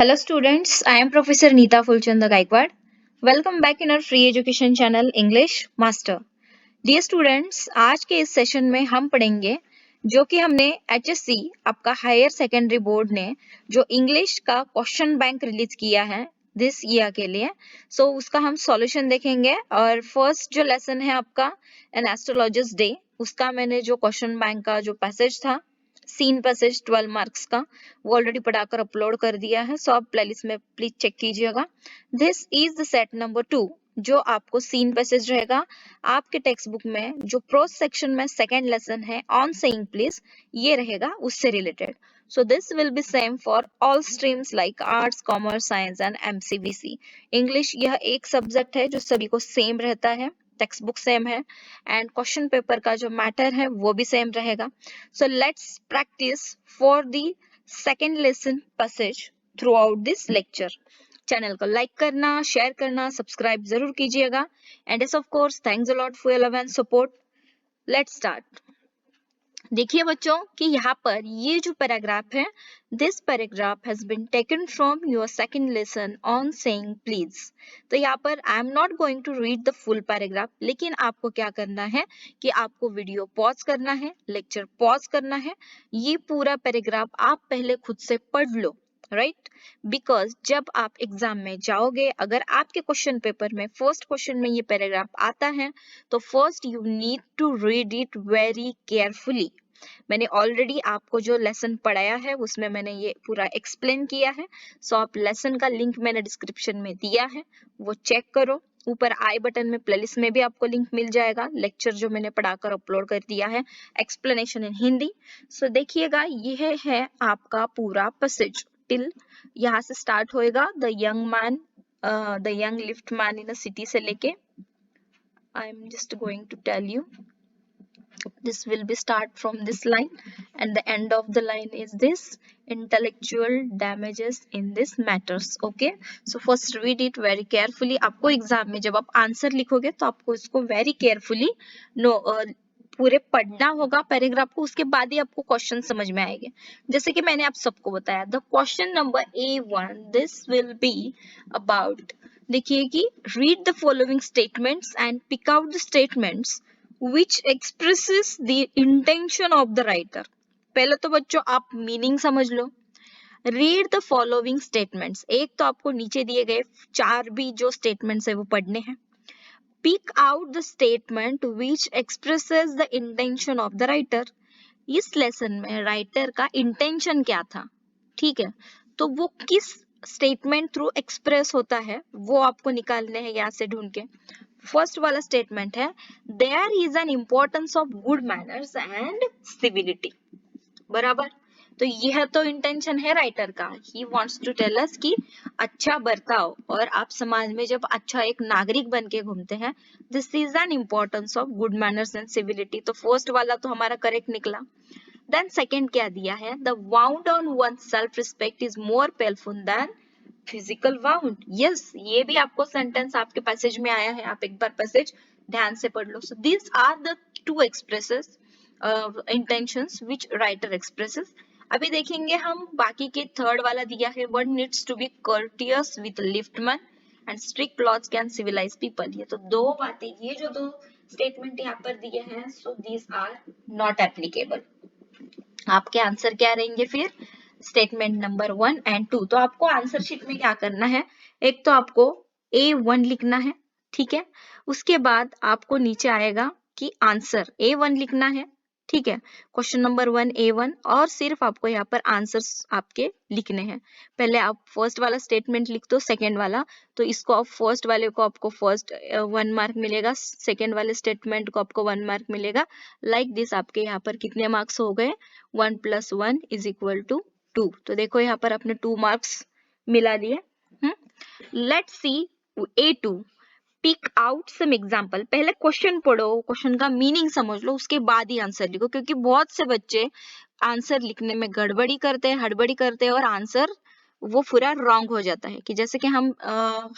Hello students, I am Professor Neeta Fulchanda Gaikwad. Welcome back in our free education channel English Master. Dear students, आज के इस session में हम पढ़ेंगे जो कि हमने HSC आपका हायर सेकेंडरी बोर्ड ने जो इंग्लिश का क्वेश्चन बैंक रिलीज किया है दिस ईयर के लिए। उसका हम सॉल्यूशन देखेंगे और फर्स्ट जो लेसन है आपका एन एस्ट्रोलॉजिस्ट डे, उसका मैंने जो क्वेश्चन बैंक का जो पैसेज था सीन पैसेज 12 मार्क्स का वो ऑलरेडी पढ़ाकर अपलोड कर दिया है, सो आप प्लेलिस्ट में प्लीज चेक कीजिएगा। This is the set number 2 जो आपको सीन पैसेज रहेगा आपके टेक्स्ट बुक में। जो प्रोज सेक्शन में सेकेंड लेसन है ऑन सेइंग प्लीज, ये रहेगा उससे related. So this will be same for all streams like arts, commerce, science and MCVC. English यह एक सब्जेक्ट है जो सभी को सेम रहता है, टेक्स्ट बुक सेम है एंड क्वेश्चन पेपर का जो मैटर है वो भी सेम रहेगा। So let's practice for the second lesson passage throughout this lecture. Channel को लाइक करना, शेयर करना, सब्सक्राइब जरूर कीजिएगा and of course thanks a lot for your love and support. Let's start. देखिए बच्चों कि यहाँ पर ये जो पैराग्राफ है, this paragraph has been taken from your second lesson on saying please. तो यहाँ पर I am not going to read the full paragraph, लेकिन आपको क्या करना है कि आपको वीडियो पॉज करना है, लेक्चर पॉज करना है, ये पूरा पैराग्राफ आप पहले खुद से पढ़ लो, राइट? बिकॉज जब आप एग्जाम में जाओगे, अगर आपके क्वेश्चन पेपर में फर्स्ट क्वेश्चन में ये पैराग्राफ आता है तो first you need to read it very carefully. मैंने ऑलरेडी आपको जो लेसन पढ़ाया है उसमें मैंने ये पूरा एक्सप्लेन किया है, सो आप लेसन का लिंक मैंने डिस्क्रिप्शन में दिया है, वो चेक करो। ऊपर आई बटन में प्लेलिस्ट में भी आपको लिंक मिल जाएगा, लेक्चर जो मैंने पढ़ाकर अपलोड कर दिया है, एक्सप्लेनेशन इन हिंदी। सो देखिएगा ये है आपका पूरा पैसेज टिल यहाँ से स्टार्ट होएगा the young man, the young lift man in a city से लेके I am just going to tell you this will be start from this line and the end of the line is this intellectual damages in this matters. Okay, so first read it very carefully. आपको exam में जब आप answer लिखोगे तो आपको इसको very carefully no पूरे पढ़ना होगा पैराग्राफ को, उसके बाद ही आपको क्वेश्चन समझ में आएंगे। जैसे कि मैंने आप सबको बताया the question number A1 this will be about, देखिए कि read the following statements and pick out the statements which expresses the intention of the writer. पहले तो बच्चों आप मीनिंग समझ लो। रीड द फॉलोइंग स्टेटमेंट्स, एक तो आपको नीचे दिए गए चार भी जो स्टेटमेंट्स है वो पढ़ने हैं। Pick out the statement which expresses the intention of the writer. इस लेसन में राइटर का इंटेंशन क्या था, ठीक है, तो वो किस स्टेटमेंट थ्रू एक्सप्रेस होता है वो आपको निकालने हैं यहाँ से ढूंढ के। फर्स्ट वाला स्टेटमेंट है there is an importance of good manners and civility, बराबर। तो यह तो इंटेंशन है राइटर का, he wants to tell us कि अच्छा बर्ताव और आप समाज में जब अच्छा एक नागरिक बन के घूमते हैं, this is an importance of good manners and civility. तो फर्स्ट वाला तो हमारा करेक्ट निकला। देन सेकेंड क्या दिया है, the wound on one self respect is more painful than physical wound. Yes, ये भी आपको सेंटेंस आपके पैसेज में आया है, आप एक बार पैसेज ध्यान से पढ़ लो। So this are the two expresses intentions which writer expresses. अभी देखेंगे हम बाकी के थर्ड वाला दिया है one needs to be courteous with liftman and strict laws can civilise people. ये तो दो बातें, ये जो दो स्टेटमेंट यहाँ पर दिए हैं, so these are not applicable. आपके आंसर क्या रहेंगे फिर, स्टेटमेंट नंबर 1 एंड 2। तो आपको आंसर शीट में क्या करना है, एक तो आपको A1 लिखना है, ठीक है, उसके बाद आपको नीचे आएगा कि आंसर A1 लिखना है, ठीक है, क्वेश्चन नंबर 1 A1, और सिर्फ आपको यहाँ पर आंसर्स आपके लिखने हैं। पहले आप फर्स्ट वाला स्टेटमेंट लिख दो, सेकेंड वाला, तो इसको आप फर्स्ट वाले को आपको फर्स्ट 1 मार्क मिलेगा, सेकेंड वाले स्टेटमेंट को आपको 1 मार्क मिलेगा। लाइक दिस आपके यहाँ पर कितने मार्क्स हो गए, 1 + 1 = 2। तो देखो यहाँ पर आपने 2 मार्क्स मिला लिए। Let's see A2, pick out some example. पहले क्वेश्चन पढ़ो, क्वेश्चन का मीनिंग समझ लो, उसके बाद ही आंसर लिखो, क्योंकि बहुत से बच्चे आंसर लिखने में गड़बड़ी करते हैं, हड़बड़ी करते हैं और आंसर वो पूरा रॉन्ग हो जाता है। कि जैसे कि हम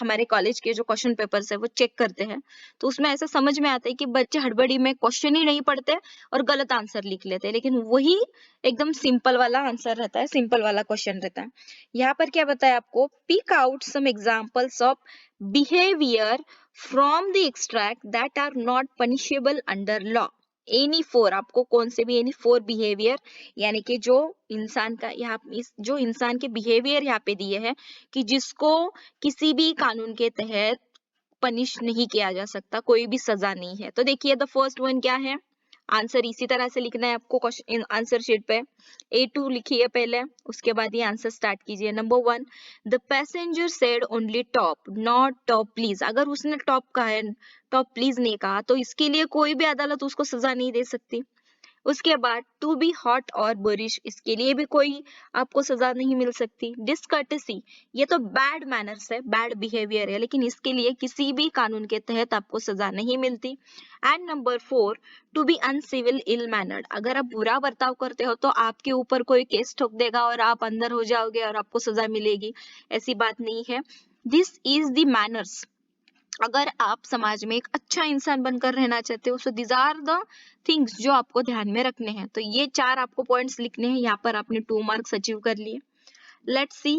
हमारे कॉलेज के जो क्वेश्चन पेपर्स है वो चेक करते हैं, तो उसमें ऐसा समझ में आता है कि बच्चे हड़बड़ी में क्वेश्चन ही नहीं पढ़ते और गलत आंसर लिख लेते हैं, लेकिन वही एकदम सिंपल वाला आंसर रहता है, सिंपल वाला क्वेश्चन रहता है। यहाँ पर क्या बताया आपको, pick out some examples of behaviour from the extract that are not punishable under law. Any four, आपको कौन से भी एनी फोर बिहेवियर, यानी कि जो इंसान का यहाँ जो इंसान के बिहेवियर यहाँ पे दिए हैं कि जिसको किसी भी कानून के तहत पनिश नहीं किया जा सकता, कोई भी सजा नहीं है। तो देखिए द फर्स्ट वन क्या है, आंसर इसी तरह से लिखना है आपको क्वेश्चन आंसर शीट पे। A2 लिखिए पहले, उसके बाद ये आंसर स्टार्ट कीजिए। Number 1, the passenger said only top not top please. अगर उसने टॉप कहा है, टॉप प्लीज नहीं कहा, तो इसके लिए कोई भी अदालत उसको सजा नहीं दे सकती। उसके बाद टू बी हॉट और बोरिश, इसके लिए भी कोई आपको सजा नहीं मिल सकती। डिसकर्टेसी, ये तो बैड मैनर्स है, बैड बिहेवियर है, लेकिन इसके लिए किसी भी कानून के तहत आपको सजा नहीं मिलती। And number 4, to be uncivil ill mannered, अगर आप बुरा बर्ताव करते हो तो आपके ऊपर कोई केस ठोक देगा और आप अंदर हो जाओगे और आपको सजा मिलेगी, ऐसी बात नहीं है। दिस इज द मैनर्स, अगर आप समाज में एक अच्छा इंसान बनकर रहना चाहते हो, so these are the things जो आपको ध्यान में रखने हैं। तो ये 4 आपको पॉइंट्स लिखने हैं, यहाँ पर आपने 2 मार्क्स अचीव कर लिए। लेट्स सी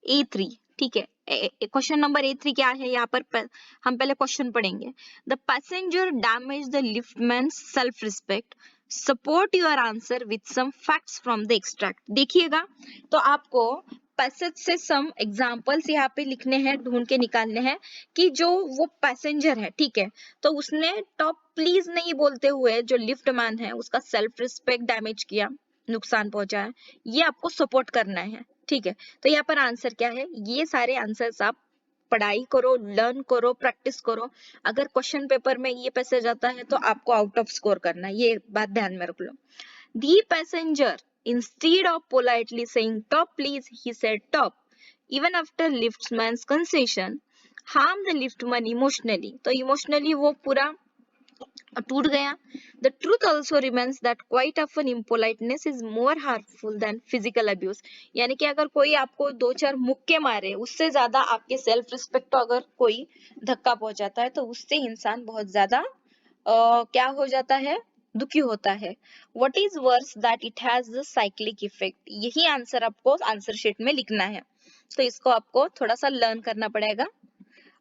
A3, ठीक है। क्वेश्चन नंबर A3 क्या है, यहाँ पर हम पहले क्वेश्चन पढ़ेंगे। The passenger damage the liftman self respect, support your answer with some facts from the extract. देखिएगा, तो आपको पैसेज से सम एग्जांपल्स यहाँ पे लिखने हैं, ढूंढ के निकालने हैं कि जो वो पैसेंजर है, ठीक है, तो उसने टॉप प्लीज नहीं बोलते हुए जो लिफ्ट मैन है उसका सेल्फ रिस्पेक्ट डैमेज किया, नुकसान पहुंचाया, ये आपको सपोर्ट करना है, ठीक है। तो यहाँ पर आंसर क्या है, ये सारे आंसर्स आप पढ़ाई करो, लर्न करो, प्रैक्टिस करो। अगर क्वेश्चन पेपर में ये पैसेज आता है तो आपको आउट ऑफ स्कोर करना है, ये बात ध्यान में रख लो। The passenger, instead of politely saying top please, he said top. Even after liftman's concession, harmed the liftman emotionally. तो emotionally वो पूरा टूट गया। The truth also remains that quite often impoliteness is more harmful than physical abuse. यानी कि अगर कोई आपको 2-4 मुक्के मारे, उससे ज्यादा आपके सेल्फ रिस्पेक्ट को अगर कोई धक्का पहुंचाता है तो उससे इंसान बहुत ज्यादा क्या हो जाता है, दुखी होता है। What is worse that it has the cyclic effect. यही आंसर आपको आंसर शीट में लिखना है, तो इसको आपको थोड़ा सा लर्न करना पड़ेगा।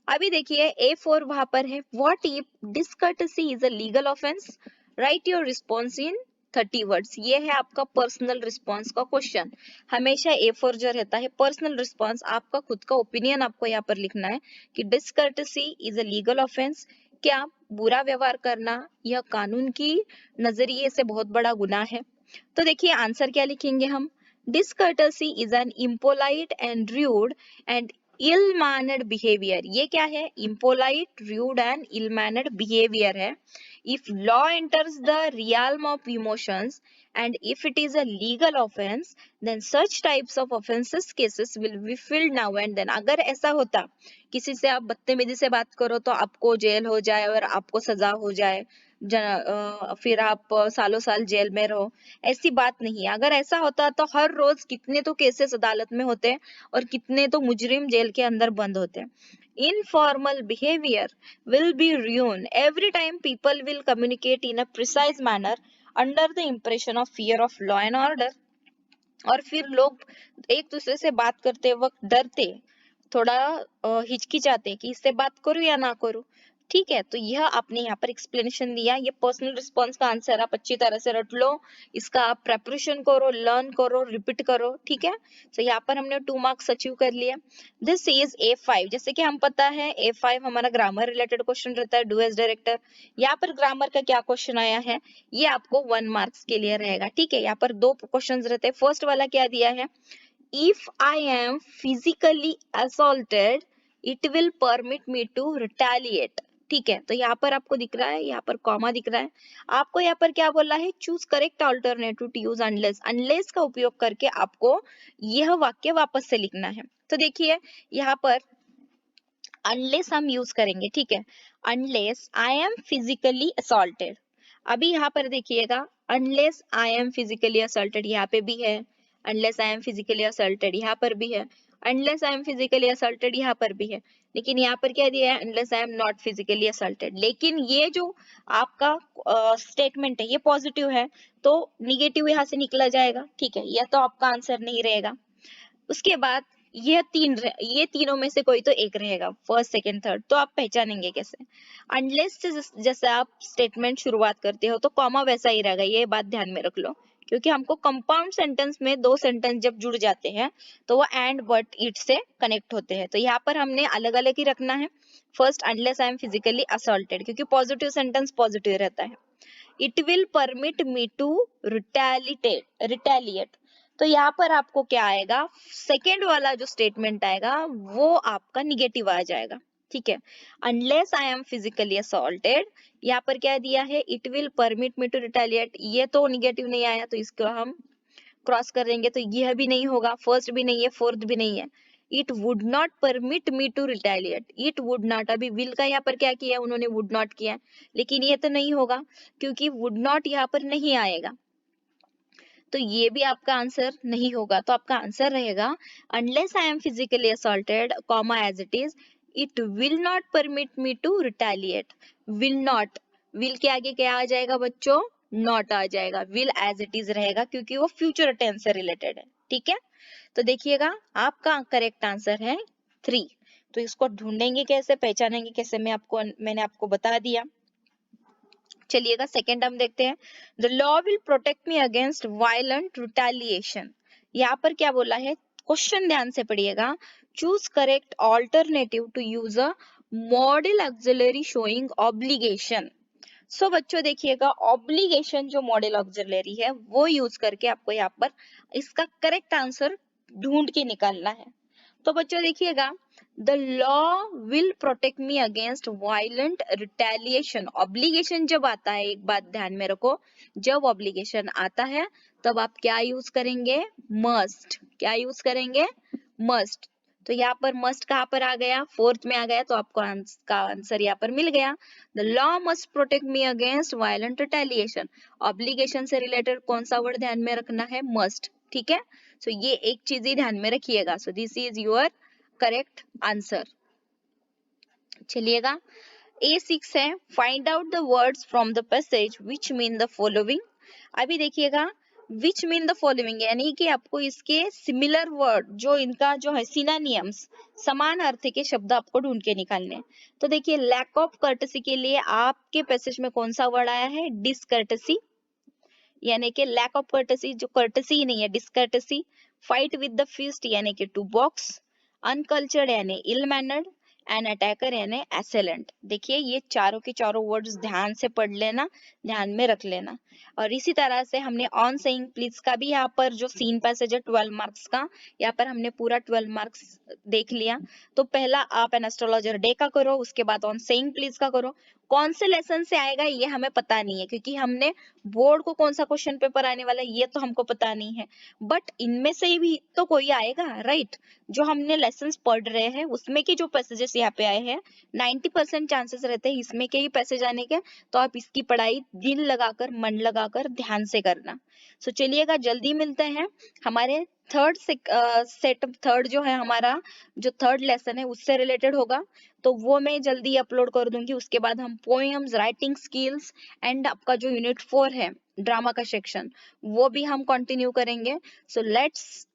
अभी देखिए A4 वहां पर है, what if discourtesy is a legal offence, write your response in 30 words. ये है आपका पर्सनल रिस्पॉन्स का क्वेश्चन। हमेशा A4 जो रहता है पर्सनल रिस्पॉन्स, आपका खुद का ओपिनियन आपको यहाँ पर लिखना है कि डिसकर्टेसी इज अ लीगल ऑफेंस, क्या बुरा व्यवहार करना यह कानून की नजरिए से बहुत बड़ा गुनाह है। तो देखिए आंसर क्या लिखेंगे हम, discourtesy is an impolite and rude and ill-mannered behavior। ये क्या है, impolite, rude and ill-mannered behavior है। If law enters the realm of emotions and if it is a legal offense, then such types of offenses cases will be filled now and then। अगर ऐसा होता, किसी से आप बदतमीजी से बात करो तो आपको जेल हो जाए और आपको सजा हो जाए, फिर आप सालों साल जेल में रहो, ऐसी बात नहीं है। अगर ऐसा होता तो हर रोज कितने तो केसेस अदालत में होते और कितने तो मुजरिम जेल के अंदर बंद होते हैं। Informal behavior will be ruined every time people will communicate in a precise manner under the impression of fear of law and order। और फिर लोग एक दूसरे से बात करते वक्त डरते, थोड़ा हिचकिचाते कि इससे बात करूं या ना करूं, ठीक है। तो यह आपने यहाँ पर एक्सप्लेनेशन दिया, ये पर्सनल रिस्पॉन्स का आंसर आप अच्छी तरह से रट लो, इसका आप प्रेपरेशन करो, लर्न करो, रिपीट करो, ठीक है। तो यहाँ पर हमने 2 मार्क्स अचीव कर लिए। This is A5। जैसे कि हम पता है A5 हमारा ग्रामर रिलेटेड क्वेश्चन रहता है, डू एज डायरेक्टर। यहाँ पर ग्रामर का क्या क्वेश्चन आया है, ये आपको 1 मार्क्स के लिए रहेगा, ठीक है। यहाँ पर 2 क्वेश्चन रहते हैं। फर्स्ट वाला क्या दिया है, if I am physically assaulted, it will permit me to retaliate। ठीक है, तो यहाँ पर आपको दिख रहा है, यहाँ पर कॉमा दिख रहा है, आपको यहाँ पर क्या बोला है, choose correct alternative to use unless. Unless का उपयोग करके आपको यह वाक्य वापस से लिखना है। तो देखिए यहाँ पर अनलेस हम यूज करेंगे, ठीक है, unless I am physically assaulted. अभी यहाँ पर देखिएगा, unless I am physically assaulted यहाँ पे भी है, unless I am physically assaulted यहाँ पर भी है, unless I am physically assaulted यहाँ पर भी है, लेकिन यहाँ पर क्या दिया है, unless I am not physically assaulted. लेकिन ये जो आपका स्टेटमेंट है ये पॉजिटिव है, तो निगेटिव यहाँ से निकला जाएगा, ठीक है, यह तो आपका आंसर नहीं रहेगा। उसके बाद ये तीनों में से कोई तो एक रहेगा, फर्स्ट सेकंड थर्ड, तो आप पहचानेंगे कैसे? अनलेस से जैसे आप स्टेटमेंट शुरुआत करते हो तो कॉमा वैसा ही रहेगा, ये बात ध्यान में रख लो, क्योंकि हमको कंपाउंड सेंटेंस में दो सेंटेंस जब जुड़ जाते हैं तो वो एंड बट इट से कनेक्ट होते हैं, तो यहाँ पर हमने अलग अलग ही रखना है। First unless I am physically assaulted, क्योंकि पॉजिटिव सेंटेंस पॉजिटिव रहता है। It will permit me to retaliate, तो यहाँ पर आपको क्या आएगा, सेकेंड वाला जो स्टेटमेंट आएगा वो आपका निगेटिव आ जाएगा, ठीक है। Unless I am physically assaulted, यहाँ पर क्या दिया है, it will permit me to retaliate, ये तो निगेटिव नहीं आया, तो इसको हम क्रॉस कर देंगे, तो यह भी नहीं होगा, फर्स्ट भी नहीं है, फोर्थ भी नहीं है। It would not permit me to retaliate, it would not, अभी विल का यहाँ पर क्या किया उन्होंने, वुड नॉट किया, लेकिन ये तो नहीं होगा क्योंकि वुड नॉट यहाँ पर नहीं आएगा, तो ये भी आपका आंसर नहीं होगा। तो आपका आंसर रहेगा unless I am physically assaulted comma as it is, it will not permit me to retaliate. Will not, will के आगे क्या आ जाएगा बच्चों, नॉट आ जाएगा, विल एज इट इज रहेगा क्योंकि वो फ्यूचर टेंस से रिलेटेड है, ठीक है। तो देखिएगा आपका करेक्ट आंसर है 3। तो इसको ढूंढेंगे कैसे, पहचानेंगे कैसे, मैंने आपको बता दिया। चलिएगा सेकेंड हम देखते हैं। The law will protect me against violent retaliation, यहाँ पर क्या बोला है, क्वेश्चन ध्यान से पढ़िएगा। Choose correct alternative to use a modal auxiliary showing obligation. So बच्चों देखिएगा, ऑब्लिगेशन जो मॉडल ऑक्सिलरी है वो यूज करके आपको यहाँ पर इसका करेक्ट आंसर ढूंढ के निकालना है। तो बच्चों देखिएगा, the law will protect me against violent retaliation, obligation जब आता है, एक बात ध्यान में रखो, जब ऑब्लिगेशन आता है तब आप क्या यूज करेंगे, मस्ट, क्या यूज करेंगे, मस्ट। तो यहाँ पर मस्ट कहाँ पर आ गया, फोर्थ में आ गया, तो आपको आंसर यहाँ पर मिल गया। The law must protect me against violent retaliation, obligation से रिलेटेड कौन सा वर्ड ध्यान में रखना है, मस्ट, ठीक है। सो ये एक चीज ही ध्यान में रखिएगा। So this is your correct answer. चलिएगा A6 है, find out the words from the passage which mean the following. अभी देखिएगा, विच मीन द फॉलोइंग यानी कि आपको इसके सिमिलर वर्ड, जो इनका जो है सिनोनिम्स, समान अर्थ के शब्द आपको ढूंढ के निकालने। तो देखिए, लैक ऑफ कर्टसी के लिए आपके पैसेज में कौन सा वर्ड आया है, डिसकर्टसी, यानी कि लैक ऑफ कर्टसी, जो कर्टसी नहीं है, डिसकर्टसी। फाइट विद द फिस्ट यानी कि टू बॉक्स, अनकल्चर्ड यानी इल मैनर्ड, एंड अटैकर यानी एसेलेंट। देखिए ये चारों के चारों वर्ड्स ध्यान से पढ़ लेना, ध्यान में रख लेना। और इसी तरह से हमने ऑन सेइंग प्लीज का भी यहाँ पर जो सीन पैसेज है 12 मार्क्स का, यहाँ पर हमने पूरा 12 मार्क्स देख लिया। तो पहला आप एन एस्ट्रोलॉजर डे का करो, उसके बाद ऑन सेइंग प्लीज का करो। कौन से लेसन से आएगा ये हमें पता नहीं है, क्योंकि हमने बोर्ड को कौन सा क्वेश्चन पेपर आने वाला है ये तो हमको पता नहीं है, बट इनमें से भी तो कोई आएगा, राइट। जो हमने लेसन्स पढ़ रहे हैं उसमें के जो पैसेजेस यहाँ पे आए हैं, 90% चांसेस रहते हैं इसमें के ही पैसेज आने के। तो आप इसकी पढ़ाई दिल लगाकर, मन लगाकर ध्यान से करना। सो चलिएगा, जल्दी मिलते हैं हमारे थर्ड जो है हमारा, जो थर्ड लेसन है उससे रिलेटेड होगा, तो वो मैं जल्दी अपलोड कर दूंगी। उसके बाद हम पोएम्स, राइटिंग स्किल्स एंड आपका जो यूनिट 4 है ड्रामा का सेक्शन, वो भी हम कंटिन्यू करेंगे। सो लेट्स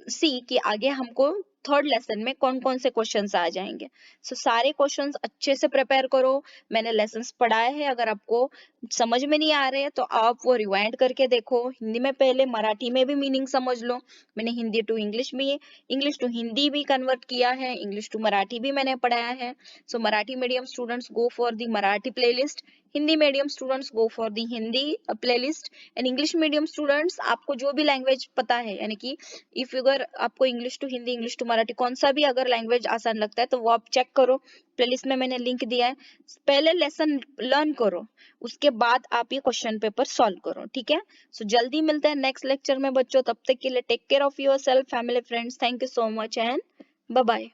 सी कि आगे हमको थर्ड लेसन में कौन कौन से क्वेश्चंस आ जाएंगे। सो सारे क्वेश्चंस अच्छे से प्रिपेयर करो। मैंने लेसन्स पढ़ाए हैं, अगर आपको समझ में नहीं आ रहे हैं तो आप वो रिवाइंड करके देखो, हिंदी में पहले, मराठी में भी मीनिंग समझ लो। मैंने हिंदी टू इंग्लिश में, इंग्लिश टू हिंदी भी कन्वर्ट किया है, इंग्लिश टू मराठी भी मैंने पढ़ाया है। So Marathi medium students go for the Marathi playlist, Hindi medium students go for the Hindi playlist, and English medium students आपको जो भी लैंग्वेज पता है, यानी कि इफ अगर आपको English to Hindi, English to Marathi, कौन सा भी अगर लैंग्वेज आसान लगता है तो वो आप चेक करो, प्लेलिस्ट में मैंने लिंक दिया है। पहले लेसन लर्न करो, उसके बाद आप ये क्वेश्चन पेपर सॉल्व करो, ठीक है। सो जल्दी मिलते हैं नेक्स्ट लेक्चर में बच्चों, तब तक के लिए take care of yourself, family, friends. Thank you so much and bye bye.